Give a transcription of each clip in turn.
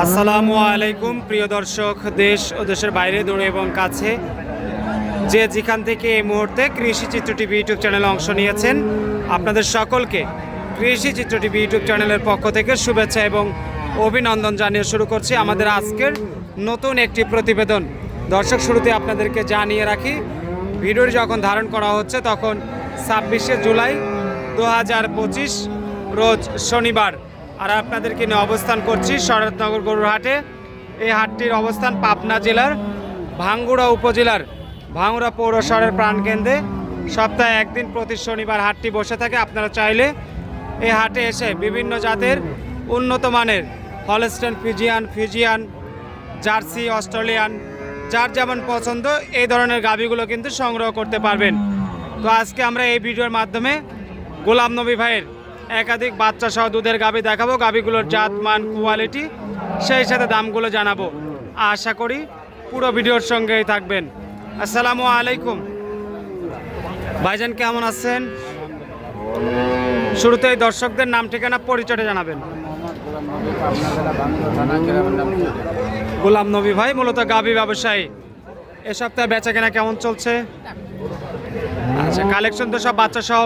আসসালামু আলাইকুম প্রিয় দর্শক, দেশ ও দেশের বাইরে দূরে এবং কাছে যে যেখান থেকে এই মুহূর্তে কৃষি চিত্র টিভি ইউটিউব চ্যানেলে অংশ নিয়েছেন, আপনাদের সকলকে কৃষি চিত্র টিভি ইউটিউব চ্যানেলের পক্ষ থেকে শুভেচ্ছা এবং অভিনন্দন জানিয়ে শুরু করছি আমাদের আজকের নতুন একটি প্রতিবেদন। দর্শক, শুরুতে আপনাদেরকে জানিয়ে রাখি, ভিডিওটি যখন ধারণ করা হচ্ছে তখন 26শে জুলাই 2025 রোজ শনিবার। আর আপনাদেরকে নিয়ে অবস্থান করছি শরৎনগর গরুর হাটে। এই হাটটির অবস্থান পাবনা জেলার ভাঙ্গুড়া উপজেলার ভাঙ্গুড়া পৌর শহরের প্রাণকেন্দ্রে। সপ্তাহে একদিন প্রতি শনিবার হাটটি বসে থাকে। আপনারা চাইলে এই হাটে এসে বিভিন্ন জাতের উন্নত মানের হলস্টেইন ফিজিয়ান, জার্সি, অস্ট্রেলিয়ান, যার যেমন পছন্দ এই ধরনের গাভীগুলো কিন্তু সংগ্রহ করতে পারবেন। তো আজকে আমরা এই ভিডিওর মাধ্যমে গোলাম নবী ভাইয়ের একাধিক বাচ্চা সহ দুধের গাভী দেখাবো। গাভীগুলোর জাত, মান, কোয়ালিটি, সেই সাথে দামগুলো জানাবো। আশা করি পুরো ভিডিওর সঙ্গেই থাকবেন। আসসালামু আলাইকুম ভাইজান, কেমন আছেন? শুরুতেই দর্শকদের নাম, ঠিকানা, পরিচয়টা জানাবেন। গোলাম নবী ভাই মূলত গাভী ব্যবসায়ী। এ সপ্তাহে বেচা কেনা কেমন চলছে? আচ্ছা, কালেকশন তো সব বাচ্চা সহ?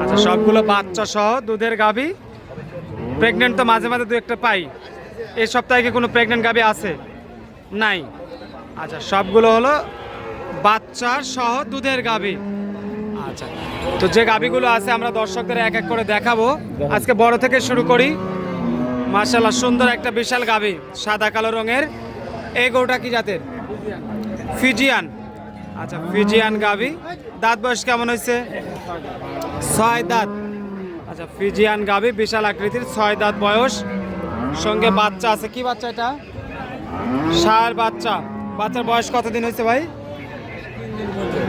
আচ্ছা, সবগুলো বাচ্চা সহ দুধের গাভী। প্রেগনেন্ট তো মাঝে মাঝে দু একটা পাই। এই সপ্তাহে কি কোনো প্রেগনেন্ট গাভী আছে? নাই। আচ্ছা, সবগুলো হলো বাচ্চা সহ দুধের গাভী। আচ্ছা, তো যে গাভীগুলো আছে আমরা দর্শকদের এক এক করে দেখাবো। আজকে বড় থেকে শুরু করি। মাশাআল্লাহ, সুন্দর একটা বিশাল গাভী, সাদা কালো রঙের। এই গরুটা কি জাতের? ফিজিয়ান। আচ্ছা, ফিজিয়ান গাভী। দাঁত বয়স কেমন হয়েছে? 6 দাঁত। আচ্ছা, ফিজিয়ান গাভী, বিশাল আকৃতির, 6 দাঁত বয়স। সঙ্গে বাচ্চা আছে। কি বাচ্চা এটা? ষাঁড় বাচ্চা। বাচ্চার বয়স কতদিন হয়েছে ভাই?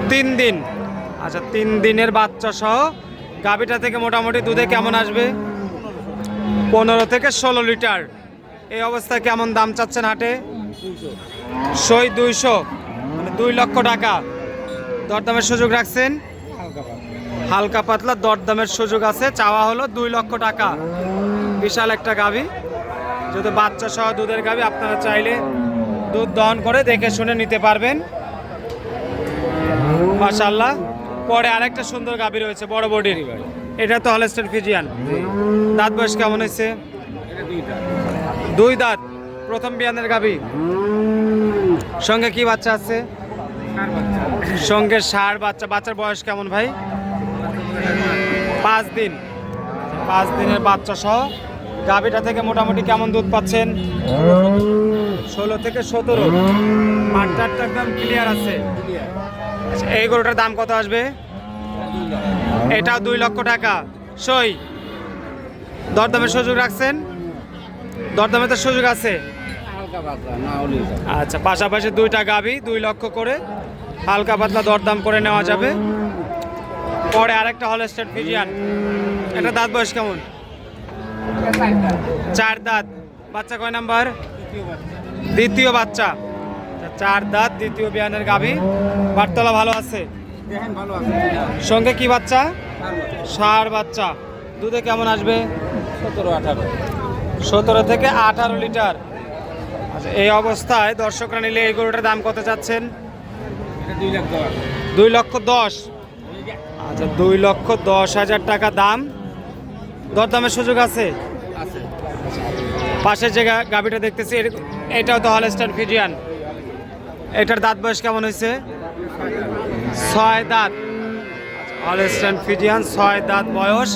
3 দিন। আচ্ছা, 3 দিনের বাচ্চা সহ গাভীটা থেকে মোটামুটি দুধে কেমন আসবে? 15 থেকে 16 লিটার। এই অবস্থায় কেমন দাম চাচ্ছেন হাটে? 200, মানে 2 লক্ষ টাকা। দরদামের সুযোগ রাখছেন? হালকা পাতলা দরদামের সুযোগ আছে। চাওয়া হলো 2 লক্ষ টাকা। বিশাল একটা গাভী, যদি বাচ্চা সহ দুধের গাভী। আপনারা চাইলে দুধ দহন করে দেখে শুনে নিতে পারবেন। মাশাআল্লাহ। পরে আরেকটা সুন্দর গাভী রয়েছে বড় বডির, এটা তো হলস্টেইন ফিজিয়ান। দাঁত বয়স কেমন হয়েছে? 2 দাঁত। প্রথম বিয়ানের গাভী। সঙ্গে কি বাচ্চা আছে? সঙ্গে ষাঁড় বাচ্চা। বাচ্চার বয়স কেমন ভাই? 5 দিন। 5 দিনের বাচ্চা সহ গাভীটা থেকে মোটামুটি কেমন দুধ পাচ্ছেন? 16 থেকে 17। মাঠটা একদম ক্লিয়ার আছে। এই গরুটার দাম কত আসবে? এটাও 2 লক্ষ টাকা। সই। দরদামের সুযোগ রাখছেন? দরদামে তো সুযোগ আছে। আচ্ছা, পাশাপাশি 2টা গাভী, 2 লক্ষ করে হালকা পাতলা দরদাম করে নেওয়া যাবে। পরে আরেকটা হলস্টেইন ফিজিয়ান। এটা দাঁত বয়স কেমন? 4 দাঁত। বাচ্চা কয় নাম্বার? দ্বিতীয় বাচ্চা। 4 দাঁত, দ্বিতীয় বিয়ানের গাভী। বাটতলা ভালো আছে? সঙ্গে কি বাচ্চা? ষাঁড় বাচ্চা। দুধে কেমন আসবে? 17 থেকে 18 লিটার। আচ্ছা, এই অবস্থায় দর্শকরা নিলে এই গরুটার দাম কত চাচ্ছেন? 2 লক্ষ 10। আচ্ছা, 2,10,000 টাকা দাম। দরদামের সুযোগ আছে? পাশের যে গাভীটা দেখতেছি এটাও তো হলস্টেইন ফিজিয়ান। এটার দাঁত বয়স কেমন হয়েছে? 6 দাঁত। হলস্টেইন ফিজিয়ান, 6 দাঁত বয়স।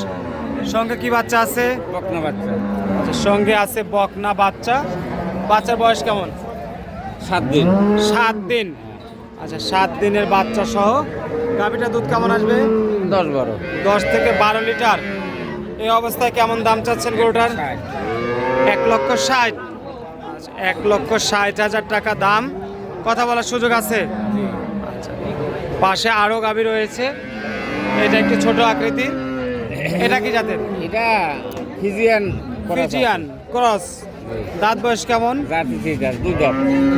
সঙ্গে কি বাচ্চা আছে? বকনা বাচ্চা। আচ্ছা, সঙ্গে আছে বকনা বাচ্চা। বাচ্চার বয়স কেমন? 7 দিন। 7 দিন। আচ্ছা, 7 দিনের বাচ্চা সহ গাভীটা দুধ কেমন আসবে? 10 থেকে 12 লিটার। এই অবস্থায় কেমন দাম চাচ্ছেন গরুটার? 1,60,000। আচ্ছা, 1,60,000 টাকা দাম। কথা বলার সুযোগ আছে? আচ্ছা, পাশে আরো গাভী রয়েছে। এটা একটু ছোট আকৃতি। এটা কি জাতের? এটা ফিজিয়ান ক্রস। দাঁত বয়স কেমন?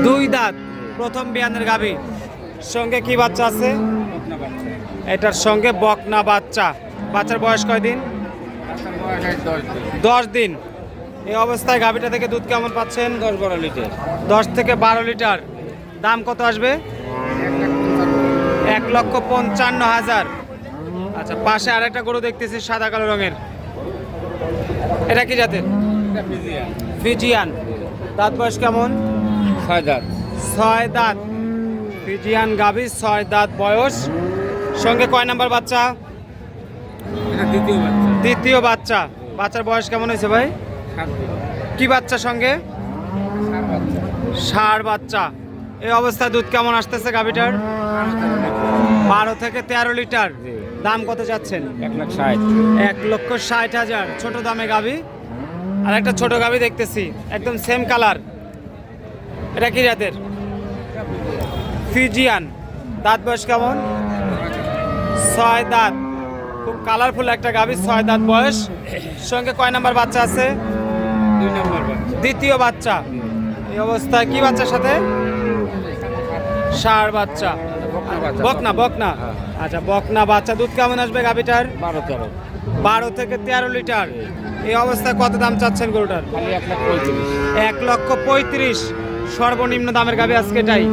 2 দাঁত। প্রথম বিয়ানের গাভী। সঙ্গে কি বাচ্চা আছে? এটার সঙ্গে বকনা বাচ্চা। বাচ্চার বয়স কয় দিন? 10 দিন। এই অবস্থায় গাভীটা থেকে দুধ কেমন পাচ্ছেন? 10-12 লিটার। 10 থেকে 12 লিটার। দাম কত আসবে? 1,55,000। আচ্ছা, পাশে আরেকটা গরু দেখতেছি সাদা কালো রঙের, এটা কি জাতের? এটা ফিজিয়ান। ফিজিয়ান। দাঁত বয়স কেমন? 6 দাঁত। 6 দাঁত। ফিজিয়ান গাভী, 6 দাঁত বয়স। সঙ্গে কয় নাম্বার বাচ্চা? এটা দ্বিতীয় বাচ্চা। দ্বিতীয় বাচ্চা। বাচ্চার বয়স কেমন হয়েছে ভাই? 7 দিন। কি বাচ্চা সঙ্গে? 7 বাচ্চা। ষাঁড় বাচ্চা। এই অবস্থায় দুধ কেমন আসতেছে গাভীটার? 12 থেকে 13 লিটার। জি। দাম কত যাচ্ছেন? 1,60,000। 1,60,000। ছোট দামে গাভী। আর একটা ছোট গাভী দেখতেছি, একদম সেম কালার, এটা কি জাতের? ফিজিয়ান। দাঁত বয়স কেমন? 6 দাঁত। খুব কালারফুল একটা গাভী, 6 দাঁত বয়স। সঙ্গে কয় নাম্বার বাচ্চা আছে? 2 নম্বর বাচ্চা। দ্বিতীয় বাচ্চা। এই অবস্থায় কি বাচ্চার সাথে? ষাঁড় বাচ্চা। বকনা বকনা। আচ্ছা, বকনা বাচ্চা। দুধ কেমন আসবে গাভীটার? 12-13। 12 থেকে 13 লিটার। এই অবস্থায় কত দাম চাচ্ছেন গরুটার? খালি 1,35,000। 1,35,000। সর্বনিম্ন দামের গাভী আজকে এটাই,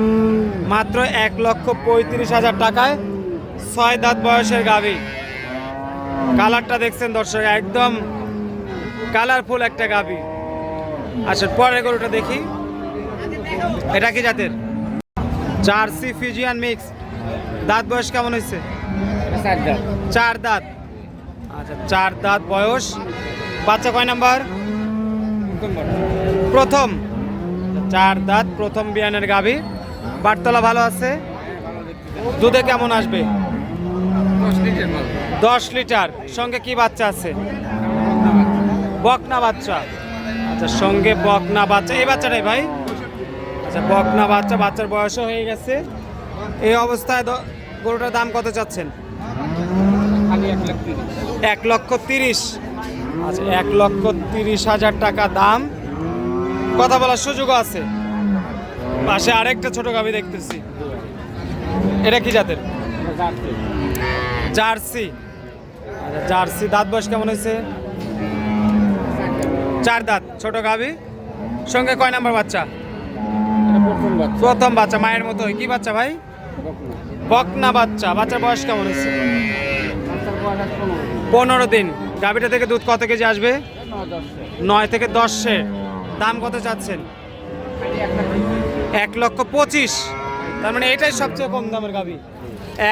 মাত্র 1,35,000 টাকায় 6 দাঁত বয়সের গাভী। কালারটা দেখছেন দর্শক, একদম কালারফুল একটা গাভী। আচ্ছা, পরের গরুটা দেখি, এটা কি জাতের? Jersey Friesian mix. দাঁত বয়স কেমন হয়েছে? 4 দাঁত। 4 দাঁত। আচ্ছা, 4 দাঁত বয়স। বাচ্চা কয় নাম্বার? প্রথম। 4 দাঁত, প্রথম বিয়ানের গাভী। বাটতলা ভালো আছে? দুধে কেমন আসবে? 10 লিটার মাল। 10 লিটার। সঙ্গে কি বাচ্চা আছে? বকনা বাচ্চা। আচ্ছা, সঙ্গে বকনা বাচ্চা। এই বাচ্চাটাই ভাই? আচ্ছা, বকনা বাচ্চা। বাচ্চার বয়সও হয়ে গেছে। এই অবস্থায় গরুটার দাম কত চাচ্ছেন? খালি 1,30,000। 1,30,000। আচ্ছা, 1,30,000 টাকা দাম। কথা বলার সুযোগও আছে। পাশে আরেকটা ছোট গাভী দেখতেছি, এটা কি জাতের? জার্সি। আচ্ছা, জার্সি। দাঁত বয়স কেমন হয়েছে? 4 দাঁত। ছোট গাভী। সঙ্গে কয় নাম্বার বাচ্চা? এটা প্রথম বাচ্চা। প্রথম বাচ্চা। মায়ের মতো। কি বাচ্চা ভাই? বকনা বাচ্চা। বাচ্চার বয়স কেমন হয়েছে? বাচ্চার বয়স 15 দিন। গাভীটা থেকে দুধ কত কেজি আসবে? 9-10। 9 থেকে 10। দাম কত চাচ্ছেন? 1,25,000। তার মানে এটাই সবচেয়ে কম দামের গাভী।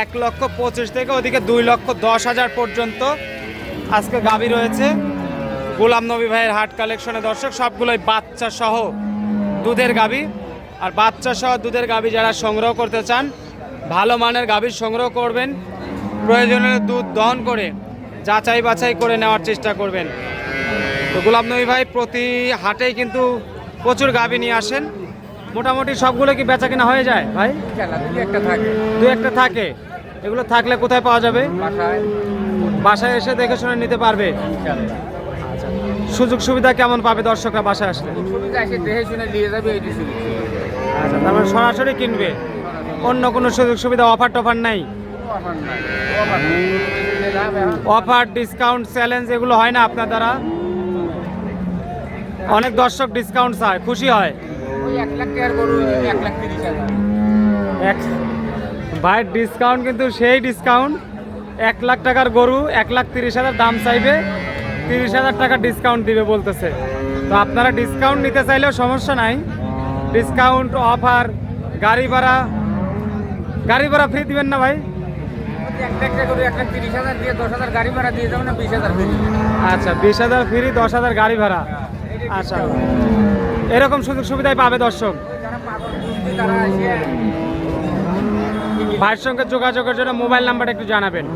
1,25,000 থেকে ওদিকে 2,10,000 পর্যন্ত আজকে গাভী রয়েছে গোলাম নবী ভাইয়ের হাট কালেকশনে। দর্শক, সবগুলোই বাচ্চা সহ দুধের গাভী। আর বাচ্চা সহ দুধের গাভী যারা সংগ্রহ করতে চান, ভালো মানের গাভী সংগ্রহ করবেন। প্রয়োজনে দুধ দহন করে যাচাই বাছাই করে নেওয়ার চেষ্টা করবেন। তো গোলাম নবী ভাই প্রতি হাটেই কিন্তু প্রচুর গাভী নিয়ে আসেন। মোটামুটি সবগুলো কি বেচা কেনা হয়ে যায় ভাই? একটা থাকে। দু একটা থাকে। এগুলো থাকলে কোথায় পাওয়া যাবে? বাসায়। বাসায় এসে দেখে শুনে নিতে পারবে। সুযোগ সুবিধা কেমন পাবে দর্শকরা বাসায় আসলে? সুবিধা এসে দেখে শুনে নিয়ে যাবে, এই সুযোগ। আচ্ছা, তার মানে সরাসরি কিনবে, অন্য কোনো সুযোগ সুবিধা অফার টফার নাই? অফার নাই। অফার নাই। অফার, ডিসকাউন্ট, চ্যালেঞ্জ এগুলো হয় না আপনার দ্বারা? অনেক দর্শক ডিসকাউন্ট চায়, খুশি হয়। ওই 1 লাখ টাকার গরু 1,30,000। ভাই ডিসকাউন্ট কিন্তু সেই ডিসকাউন্ট, 1 লাখ টাকার গরু 1,30,000 দাম চাইবে, 30,000 টাকা ডিসকাউন্ট দিবে বলতেছে। তো আপনারা ডিসকাউন্ট নিতে চাইলেও সমস্যা নাই। ডিসকাউন্ট, অফার, গাড়ি ভাড়া ফ্রি দিবেন না ভাই? 1 লাখ টাকা গরু 1,30,000 দিয়ে 10,000 গাড়ি ভাড়া দিয়ে যাবে না, 20,000 ফ্রি। আচ্ছা, 20,000 ফ্রি, 10,000 গাড়ি ভাড়া। আচ্ছা, এরকম সুযোগ সুবিধাই পাবে দর্শক। যারা পাগল বুঝতে তারা এসে ভাইয়ের সঙ্গে যোগাযোগের জন্য মোবাইল নাম্বারটা একটু জানাবেন।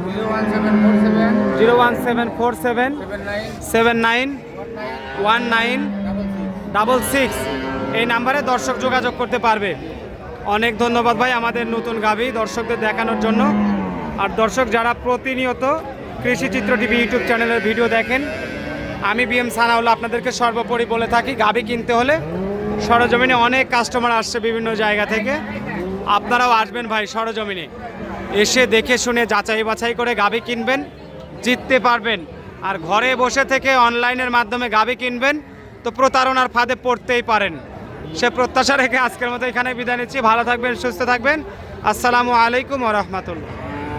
01747 01747 79 1966। এই নাম্বারে দর্শক যোগাযোগ করতে পারবে। অনেক ধন্যবাদ ভাই আমাদের নতুন গাভী দর্শকদের দেখানোর জন্য। আর দর্শক যারা প্রতিনিয়ত কৃষি চিত্র টিভি ইউটিউব চ্যানেলের ভিডিও দেখেন, আমি বিএম সানাউল্লাহ আপনাদেরকে সর্বোপরি বলে থাকি, গাভী কিনতে হলে সরজমিনে অনেক কাস্টমার আসছে বিভিন্ন জায়গা থেকে। আপনারাও আসবেন ভাই সরজমিনে, এসে দেখে শুনে যাচাই বাছাই করে গাভী কিনবেন, জিততে পারবেন। আর ঘরে বসে থেকে অনলাইনের মাধ্যমে গাভী কিনবেন, তো প্রতারণার ফাঁদে পড়তেই পারেন। সে প্রত্যাশা রেখে আজকের মতো এখানে বিদায় নিচ্ছি। ভালো থাকবেন, সুস্থ থাকবেন। আসসালামু আলাইকুম ওয়া রাহমাতুল্লাহ।